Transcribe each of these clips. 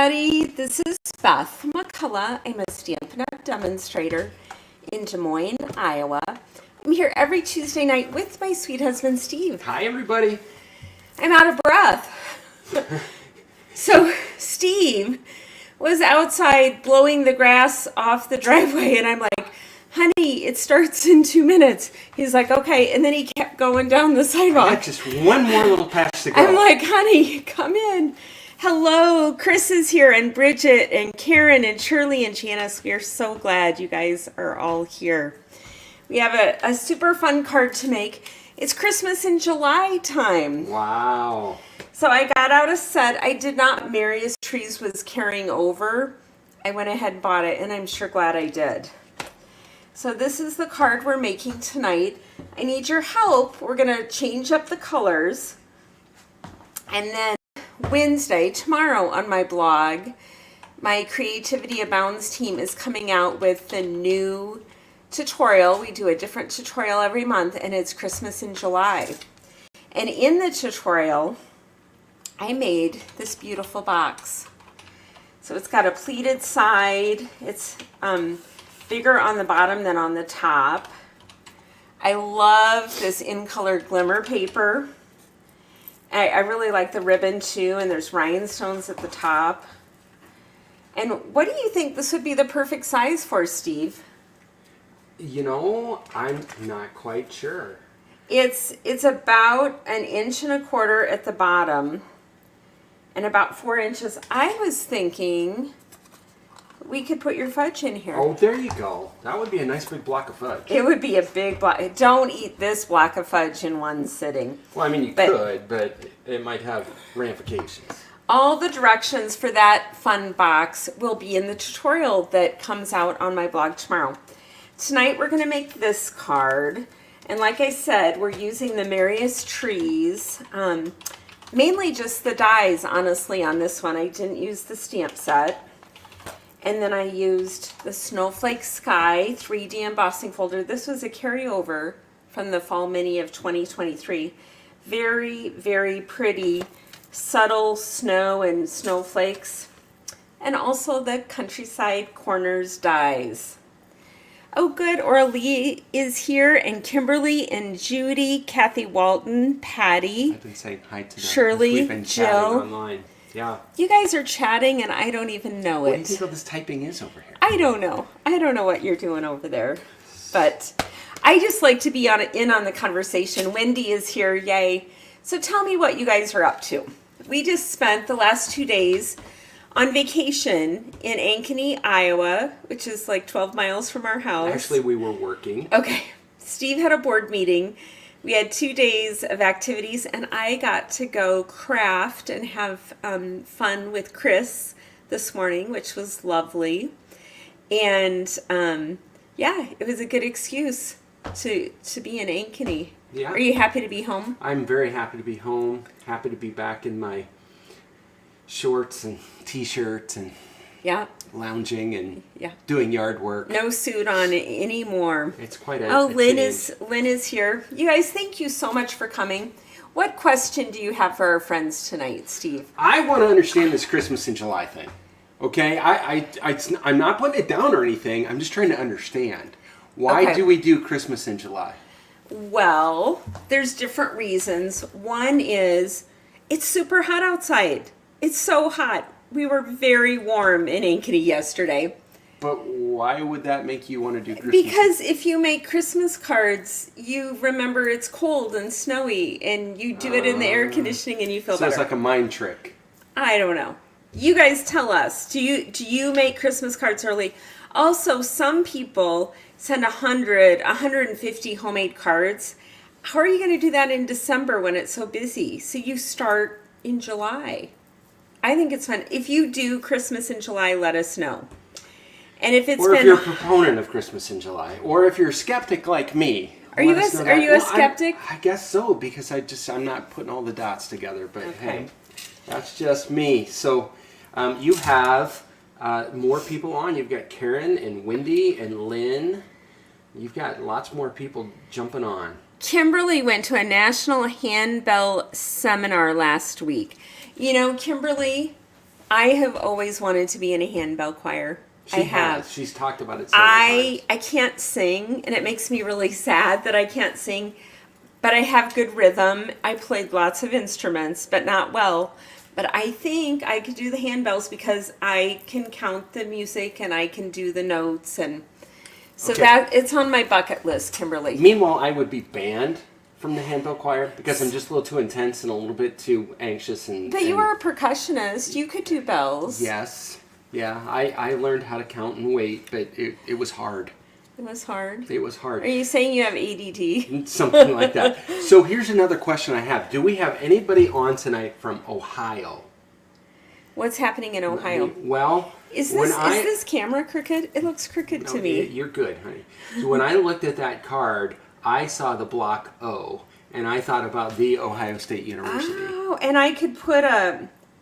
everybody. This is Beth McCullough. I'm a Stampin' demonstrator in Des Moines, Iowa. I'm here every Tuesday night with my sweet husband, Steve. Hi, everybody. I'm out of breath. So, Steve was outside blowing the grass off the driveway, and I'm like, honey, it starts in 2 minutes. He's like, okay. And then he kept going down the sidewalk. Just one more little patch to go. I'm like, honey, come in. Hello, Chris is here, and Bridget, and Karen, and Shirley, and Janice. We are so glad you guys are all here. We have a super fun card to make. It's Christmas in July time. Wow. So I got out a set. I did not. Merriest Trees was carrying over. I went ahead and bought it, and I'm sure glad I did. So this is the card we're making tonight. I need your help. We're going to change up the colors. And then Wednesday, tomorrow on my blog, my Creativity Abounds team is coming out with the new tutorial. We do a different tutorial every month, and it's Christmas in July. And in the tutorial, I made this beautiful box. So it's got a pleated side. It's bigger on the bottom than on the top. I love this in-color Glimmer paper. I really like the ribbon too, and there's rhinestones at the top. And what do you think this would be the perfect size for, Steve? You know, I'm not quite sure. It's about 1.25 inches at the bottom and about 4 inches. I was thinking we could put your fudge in here. Oh, there you go. That would be a nice big block of fudge. It would be a big block. Don't eat this block of fudge in one sitting. Well, I mean, you could, but it might have ramifications. All the directions for that fun box will be in the tutorial that comes out on my blog tomorrow. Tonight we're going to make this card. And like I said, we're using the Merriest Trees. Mainly just the dies, honestly, on this one. I didn't use the stamp set. And then I used the Snowflake Sky 3D embossing folder. This was a carryover from the Fall Mini of 2023. Very, very pretty, subtle snow and snowflakes. And also the Countryside Corners dies. Oh, good. Orly is here, and Kimberly, and Judy, Kathy Walton, Patty. I've been saying hi to them. Shirley, We've been chatting Jill. online. Yeah. You guys are chatting, and I don't even know it. What do you think all this typing is over here? I don't know. I don't know what you're doing over there. But I just like to be in on the conversation. Wendy is here. Yay. So tell me what you guys are up to. We just spent the last 2 days on vacation in Ankeny, Iowa, which is like 12 miles from our house. Actually, we were working. Okay. Steve had a board meeting. We had 2 days of activities, and I got to go craft and have fun with Chris this morning, which was lovely. And yeah, it was a good excuse to be in Ankeny. Yeah. Are you happy to be home? I'm very happy to be home. Happy to be back in my shorts and t-shirts and Yeah. lounging and Yeah. doing yard work. No suit on anymore. It's quite a Lynn change. is here. You guys, thank you so much for coming. What question do you have for our friends tonight, Steve? I want to understand this Christmas in July thing. Okay, I'm not putting it down or anything. I'm just trying to understand. Why do we do Christmas in July? Well, there's different reasons. One is it's super hot outside. It's so hot. We were very warm in Ankeny yesterday. But why would that make you want to do Christmas? Because if you make Christmas cards, you remember it's cold and snowy, and you do it in the air conditioning, and you feel better. Sounds like a mind trick. I don't know. You guys tell us. Do you make Christmas cards early? Also, some people send 100, 150 homemade cards. How are you going to do that in December when it's so busy? So you start in July. I think it's fun. If you do Christmas in July, let us know. And if it's if you're a proponent of Christmas in July, or if you're a skeptic like me. Are you a skeptic? I guess so, because I'm not putting all the dots together. But hey, that's just me. So you have more people on. You've got Karen and Wendy and Lynn. You've got lots more people jumping on. Kimberly went to a national handbell seminar last week. You know, Kimberly, I have always wanted to be in a handbell choir. I have. She's talked about it several times. I can't sing, and it makes me really sad that I can't sing, but I have good rhythm. I played lots of instruments, but not well. But I think I could do the handbells because I can count the music and I can do the notes, and so that it's on my bucket list, Kimberly. Meanwhile, I would be banned from the handbell choir because I'm just a little too intense and a little bit too anxious. But you are a percussionist. You could do bells. Yes. Yeah, I learned how to count and wait, but it was hard. It was hard. It was hard. Are you saying you have ADD? Something like that. So here's another question I have. Do we have anybody on tonight from Ohio? What's happening in Ohio? Well, is this camera crooked? It looks crooked to me. You're good, honey. So when I looked at that card, I saw the block O, and I thought about the Ohio State University. Oh, and I could put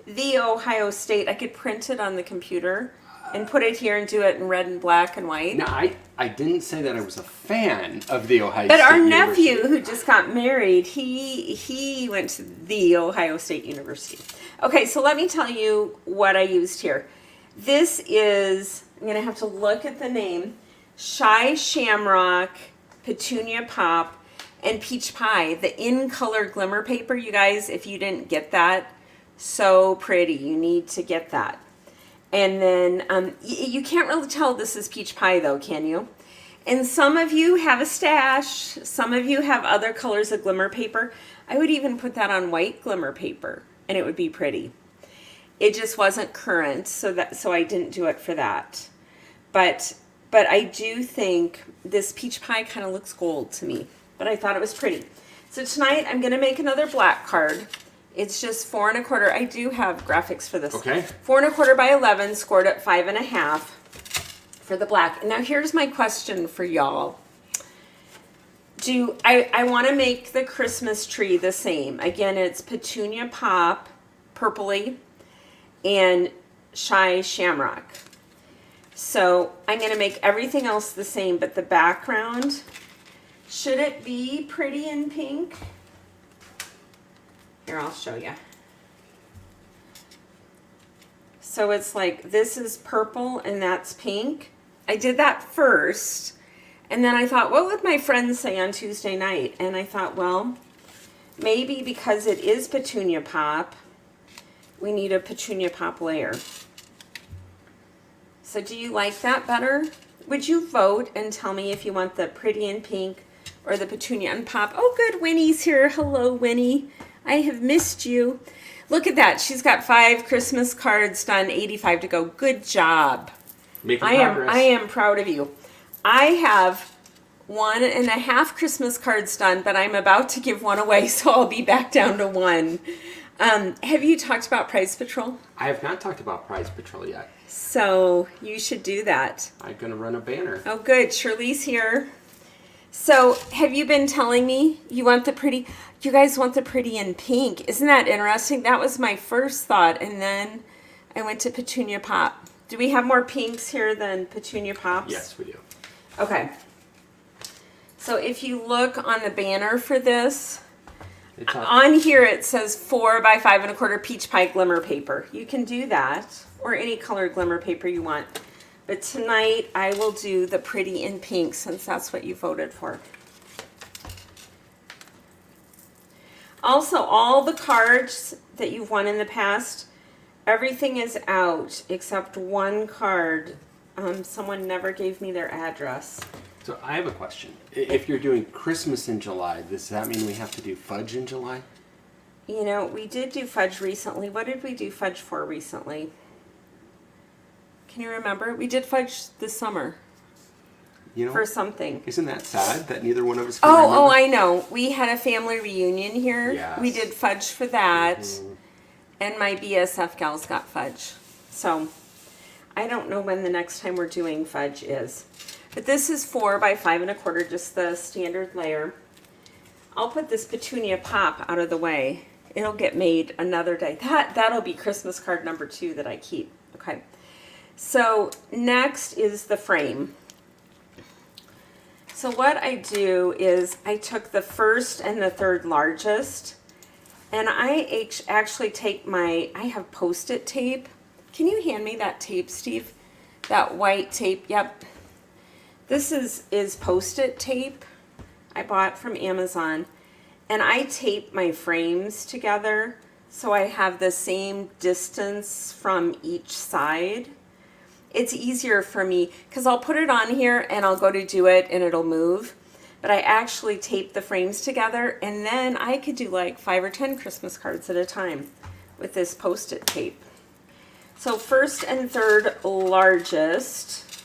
the Ohio State. I could print it on the computer and put it here and do it in red and black and white. No, I didn't say that I was a fan of the Ohio State University. But our nephew who just got married, he went to the Ohio State University. Okay, so let me tell you what I used here. This is, I'm going to have to look at the name, Shy Shamrock, Petunia Pop, and Peach Pie. The in-color glimmer paper, you guys, if you didn't get that, so pretty. You need to get that. And then you can't really tell this is Peach Pie though, can you? And some of you have a stash. Some of you have other colors of glimmer paper. I would even put that on white glimmer paper and it would be pretty. It just wasn't current, so I didn't do it for that. But I do think this Peach Pie kind of looks gold to me, but I thought it was pretty. So tonight I'm going to make another black card. It's just 4 1/4. I do have graphics for this. Okay. 4 1/4 by 11, scored at 5 1/2 for the black. Now here's my question for y'all. I want to make the Christmas tree the same. Again, it's Petunia Pop, purpley, and Shy Shamrock. So I'm going to make everything else the same, but the background, should it be pretty in pink? Here, I'll show you. So it's like, this is purple and that's pink. I did that first. And then I thought, what would my friends say on Tuesday night? And I thought, well, maybe because it is Petunia Pop, we need a Petunia Pop layer. So do you like that better? Would you vote and tell me if you want the pretty in pink or the Petunia and Pop? Oh, good, Winnie's here. Hello, Winnie. I have missed you. Look at that. She's got 5 Christmas cards done, 85 to go. Good job. Making progress. I am proud of you. I have 1.5 Christmas cards done, but I'm about to give one away, so I'll be back down to 1. Have you talked about Prize Patrol? I have not talked about Prize Patrol yet. So you should do that. I'm going to run a banner. Oh, good. Shirley's here. So have you been telling me you want the pretty... You guys want the pretty in pink. Isn't that interesting? That was my first thought, and then I went to Petunia Pop. Do we have more pinks here than Petunia Pops? Yes, we do. Okay. So if you look on the banner for this, on here it says 4 by 5 1/4 Peach Pie glimmer paper. You can do that, or any color glimmer paper you want. But tonight I will do the pretty in pink since that's what you voted for. Also, all the cards that you've won in the past, everything is out except one card. Someone never gave me their address. So I have a question. If you're doing Christmas in July, does that mean we have to do fudge in July? You know, we did do fudge recently. What did we do fudge for recently? Can you remember? We did fudge this summer. You know, for something. Isn't that sad that neither one of us can remember? Oh, I know. We had a family reunion here. Yes. We did fudge for that. And my BSF gals got fudge. So, I don't know when the next time we're doing fudge is. But this is 4 by 5 1/4, just the standard layer. I'll put this Petunia Pop out of the way. It'll get made another day. That'll be Christmas card number 2 that I keep. Okay. So, next is the frame. So what I do is I took the first and the third largest, and I actually take I have Post-it tape, Can you hand me that tape, Steve? That white tape, yep. This is Post-it tape I bought from Amazon. And I tape my frames together so I have the same distance from each side. It's easier for me because I'll put it on here and I'll go to do it and it'll move. But I actually tape the frames together, and then I could do like 5 or 10 Christmas cards at a time with this Post-it tape. So first and third largest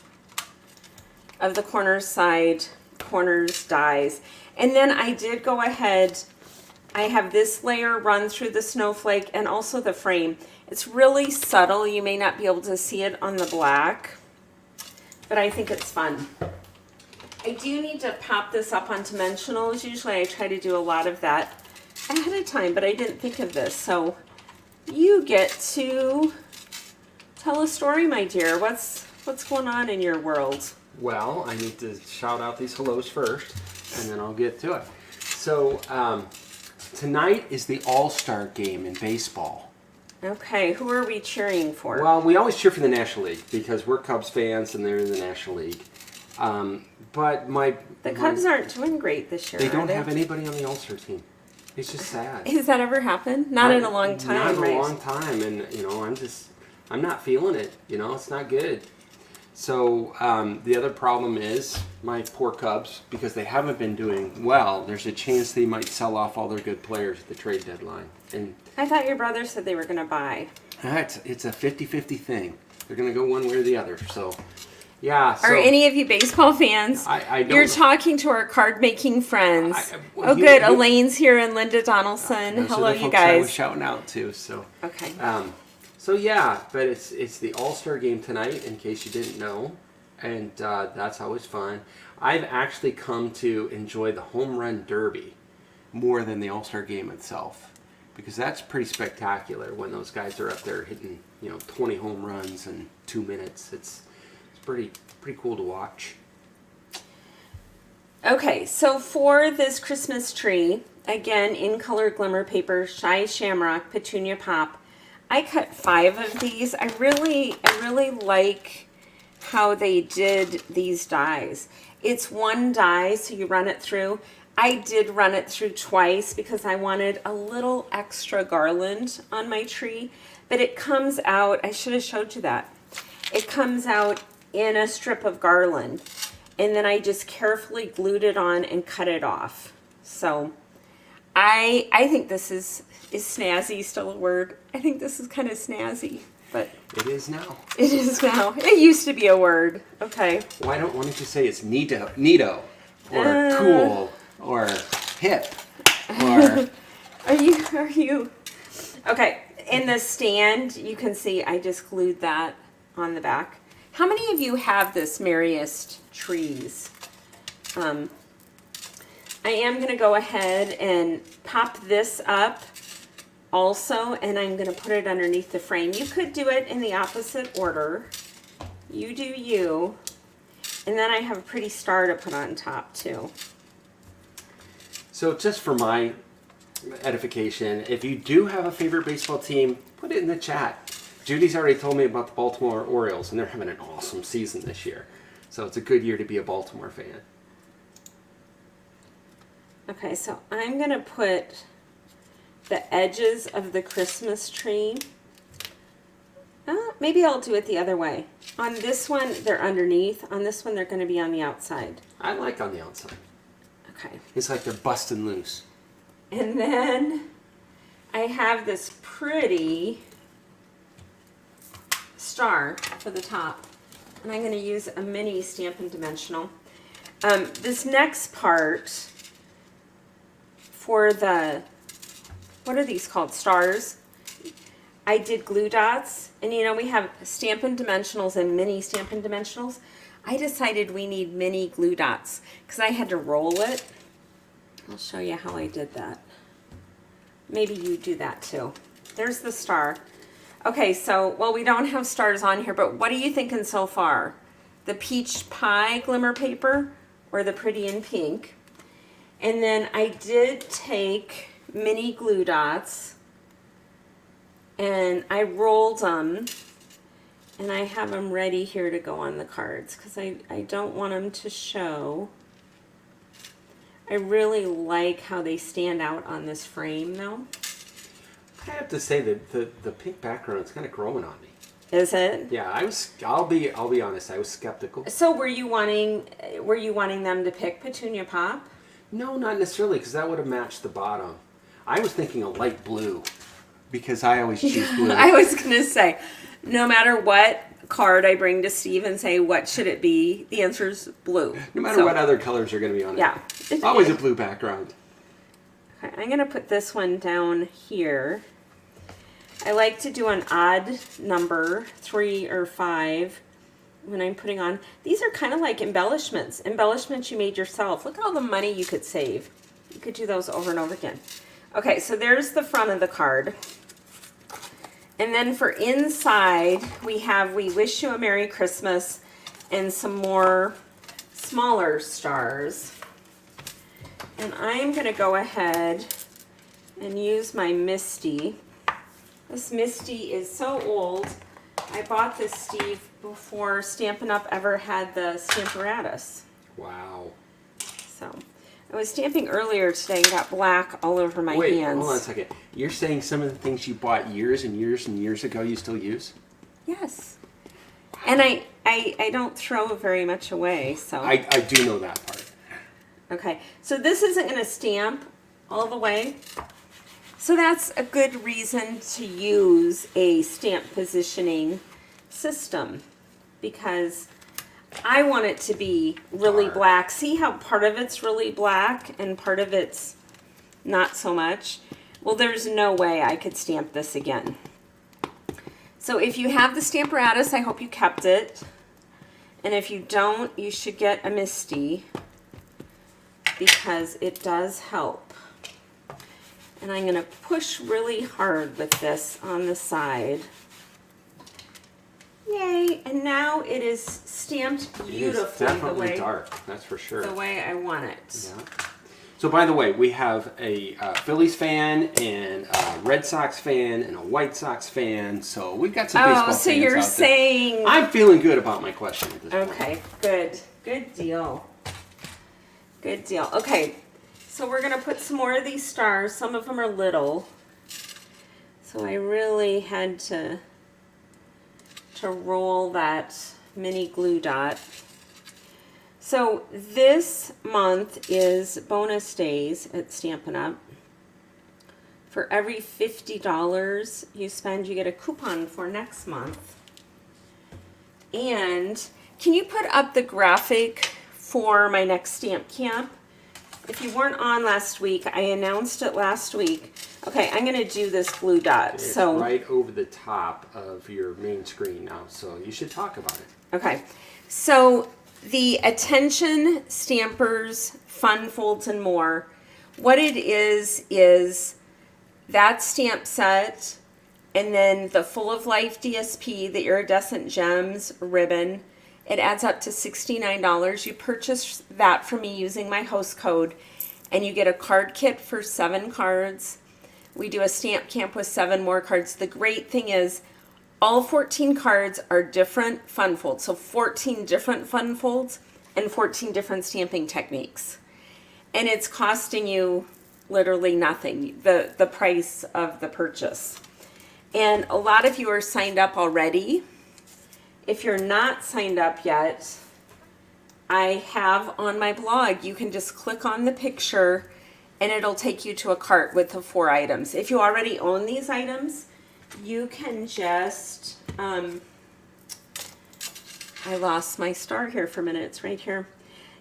of the corners dies. And then I did go ahead, I have this layer run through the snowflake and also the frame. It's really subtle. You may not be able to see it on the black, but I think it's fun. I do need to pop this up on dimensionals. Usually I try to do a lot of that ahead of time, but I didn't think of this. So you get to tell a story, my dear. What's going on in your world? Well, I need to shout out these hellos first, and then I'll get to it. So tonight is the All-Star game in baseball. Okay, who are we cheering for? Well, we always cheer for the National League because we're Cubs fans and they're in the National League. But the Cubs aren't doing great this year. They don't have anybody on the All-Star team. It's just sad. Has that ever happened? Not in a long time, Not in right? a long time, and I'm not feeling it. It's not good. So the other problem is my poor Cubs, because they haven't been doing well. There's a chance they might sell off all their good players at the trade deadline. And I thought your brother said they were going to buy. It's a 50-50 thing. They're going to go one way or the other. So. Yeah. So, are any of you baseball fans? I don't. You're talking to our card-making friends. Well, good. Elaine's here and Linda Donaldson. Those Hello, are the you folks guys. I was shouting out to. So. Okay. So yeah, but it's the All-Star game tonight, in case you didn't know, and that's always fun. I've actually come to enjoy the home run derby more than the All-Star game itself, because that's pretty spectacular when those guys are up there hitting 20 home runs in 2 minutes. It's pretty cool to watch. Okay, so for this Christmas tree, again in color Glimmer paper, Shy Shamrock, Petunia Pop, I cut 5 of these. I really like how they did these dies. It's one die, so you run it through. I did run it through twice because I wanted a little extra garland on my tree, but it comes out, I should have showed you that. It comes out in a strip of garland, and then I just carefully glued it on and cut it off. So I think this is snazzy still a word? I think this is kind of snazzy, but it is now. It is now. It used to be a word. Okay. Why don't you say it's neato, or cool, or hip, or are you okay? In the stand, you can see I just glued that on the back. How many of you have this Merriest trees? I am going to go ahead and pop this up also, and I'm going to put it underneath the frame. You could do it in the opposite order. You do you. And then I have a pretty star to put on top too. So just for my edification, if you do have a favorite baseball team, put it in the chat. Judy's already told me about the Baltimore Orioles, and they're having an awesome season this year. So it's a good year to be a Baltimore fan. Okay, so I'm going to put the edges of the Christmas tree. Maybe I'll do it the other way. On this one, they're underneath. On this one, they're going to be on the outside. I like on the outside. Okay. It's like they're busting loose. And then I have this pretty star for the top, and I'm going to use a mini Stampin' Dimensional. This next part for the, what are these called, stars, I did glue dots, and we have Stampin' Dimensionals and mini Stampin' Dimensionals. I decided we need mini glue dots because I had to roll it. I'll show you how I did that. Maybe you do that too. There's the star. Okay, so, well, we don't have stars on here, but what are you thinking so far? The peach pie glimmer paper or the pretty in pink? And then I did take mini glue dots and I rolled them And I have them ready here to go on the cards because I don't want them to show. I really like how they stand out on this frame though. I have to say that the pink background is kind of growing on me. Is it? Yeah, I'll be honest, I was skeptical. So were you wanting them to pick Petunia Pop? No, not necessarily, because that would have matched the bottom. I was thinking a light blue, because I always choose blue. I was gonna say, no matter what card I bring to Steve and say what should it be, the answer is blue. No matter what other colors are going to be on it. Yeah. Always a blue background. Okay, I'm gonna put this one down here. I like to do an odd number, 3 or 5, when I'm putting on. These are kind of like embellishments you made yourself. Look at all the money you could save. You could do those over and over again. Okay, so there's the front of the card. And then for inside, we have We Wish You a Merry Christmas and some more smaller stars. And I'm going to go ahead and use my Misty. This Misty is so old. I bought this, Steve, before Stampin' Up! Ever had the Stamparatus. Wow. So, I was stamping earlier today and got black all over my hands. Wait, hold on a second. You're saying some of the things you bought years and years and years ago you still use? Yes. And I don't throw very much away, so. I do know that part. Okay, so this isn't going to stamp all the way. So that's a good reason to use a stamp positioning system, because I want it to be really black. See how part of it's really black and part of it's not so much? Well, there's no way I could stamp this again. So if you have the Stamparatus, I hope you kept it. And if you don't, you should get a Misty, because it does help. And I'm going to push really hard with this on the side. Yay! And now it is stamped beautifully. It's definitely dark, that's for sure. The way I want it. Yeah. So by the way, we have a Phillies fan and a Red Sox fan and a White Sox fan. So we've got some baseball fans so you're out saying... there. I'm feeling good about my question at this point. Okay, good. Good deal. Good deal. Okay. So we're going to put some more of these stars. Some of them are little. So I really had to roll that mini glue dot. So this month is bonus days at Stampin' Up. For every $50 you spend, you get a coupon for next month. And can you put up the graphic for my next stamp camp? If you weren't on last week, I announced it last week. Okay, I'm going to do this glue dot. It's so right over the top of your main screen now, so you should talk about it. Okay, so the Attention Stampers, Fun Folds and More, what it is that stamp set and then the Full of Life DSP, the Iridescent Gems ribbon. It adds up to $69. You purchase that from me using my host code, and you get a card kit for 7 cards. We do a stamp camp with 7 more cards. The great thing is all 14 cards are different fun folds. So 14 different fun folds and 14 different stamping techniques. And it's costing you literally nothing, the price of the purchase. And a lot of you are signed up already. If you're not signed up yet, I have on my blog, you can just click on the picture and it'll take you to a cart with the 4 items. If you already own these items, you can just, I lost my star here for a minute, it's right here.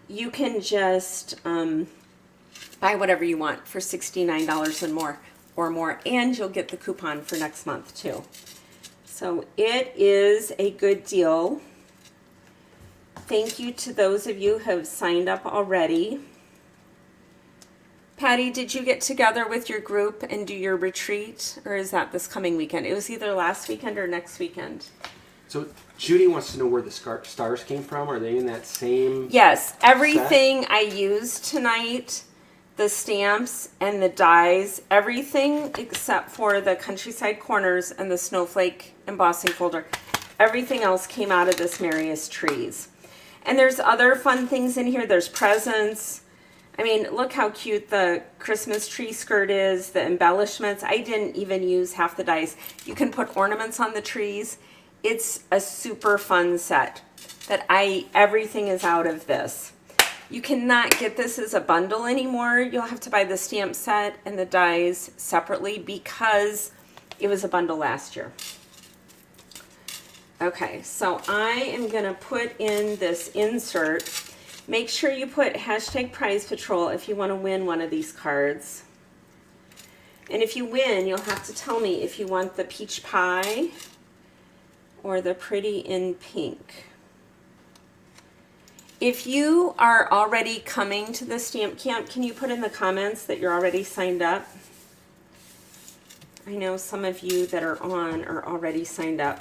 You can just buy whatever you want for $69 and more, and you'll get the coupon for next month too. So it is a good deal. Thank you to those of you who have signed up already. Patty, did you get together with your group and do your retreat, or is that this coming weekend? It was either last weekend or next weekend. So Judy wants to know where the stars came from. Are they in that same Yes, everything set? I used tonight, the stamps and the dies, everything except for the Countryside Corners and the Snowflake embossing folder. Everything else came out of this Merriest trees. And there's other fun things in here. There's presents. I mean, look how cute the Christmas tree skirt is, the embellishments. I didn't even use half the dies. You can put ornaments on the trees. It's a super fun set that everything is out of this. You cannot get this as a bundle anymore. You'll have to buy the stamp set and the dies separately because it was a bundle last year. Okay, so I am gonna put in this insert. Make sure you put hashtag Prize Patrol if you wanna win one of these cards. And if you win, you'll have to tell me if you want the peach pie or the pretty in pink. If you are already coming to the stamp camp, can you put in the comments that you're already signed up? I know some of you that are on are already signed up.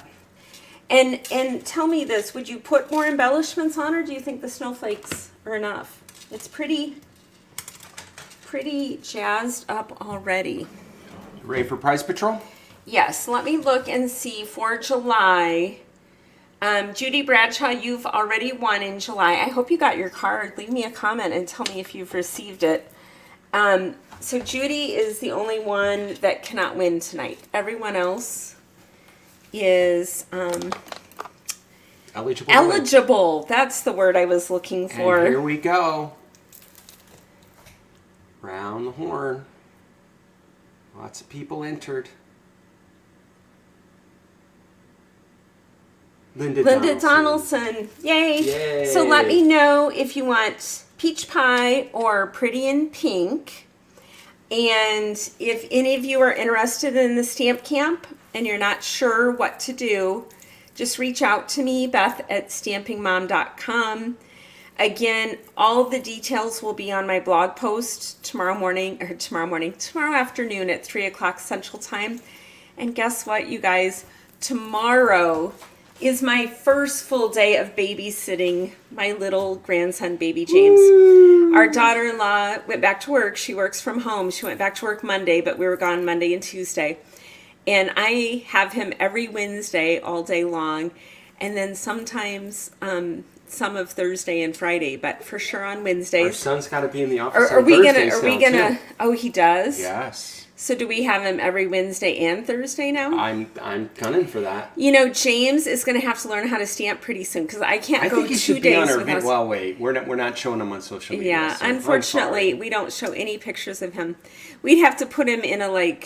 And tell me this, would you put more embellishments on, or do you think the snowflakes are enough? It's pretty jazzed up already. Ready for Prize Patrol? Yes, let me look and see for July. Judy Bradshaw, you've already won in July. I hope you got your card. Leave me a comment and tell me if you've received it. So Judy is the only one that cannot win tonight. Everyone else is eligible. Eligible. That's the word I was looking for. And here we go. Round the horn. Lots of people entered. Linda Donaldson. Yay. Yay. So let me know if you want peach pie or pretty in pink. And if any of you are interested in the stamp camp and you're not sure what to do, just reach out to me, Beth at stampingmom.com. Again, all the details will be on my blog post tomorrow afternoon at 3 o'clock Central Time. And guess what, you guys? Tomorrow is my first full day of babysitting my little grandson, baby James. Woo. Our daughter-in-law went back to work. She works from home. She went back to work Monday, but we were gone Monday and Tuesday. And I have him every Wednesday all day long. And then sometimes some of Thursday and Friday, but for sure on Wednesdays. Our son's got to be in the office Are on we Thursdays gonna? too. Oh, he does? Yes. So do we have him every Wednesday and Thursday now? I'm gunning for that. You know, James is going to have to learn how to stamp pretty soon because I can't go 2 days without. Well, wait, we're not showing him on social media. Yeah, so unfortunately, we don't show any pictures of him. We'd have to put him in a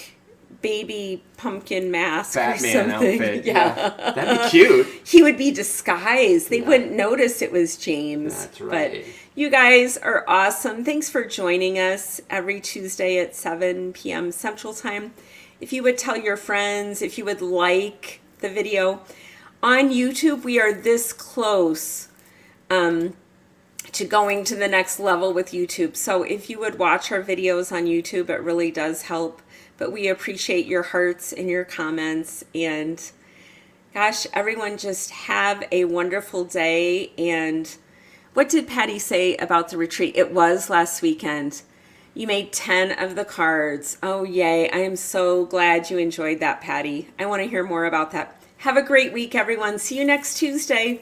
baby pumpkin mask Batman or something. outfit. Yeah. That'd be cute. He would be disguised. They wouldn't notice it was James. That's right. But you guys are awesome. Thanks for joining us every Tuesday at 7 p.m. Central Time. If you would tell your friends, if you would like the video. On YouTube, we are this close to going to the next level with YouTube. So if you would watch our videos on YouTube, it really does help. But we appreciate your hearts and your comments. And gosh, everyone just have a wonderful day. And what did Patty say about the retreat? It was last weekend. You made 10 of the cards. Oh, yay. I am so glad you enjoyed that, Patty. I want to hear more about that. Have a great week, everyone. See you next Tuesday.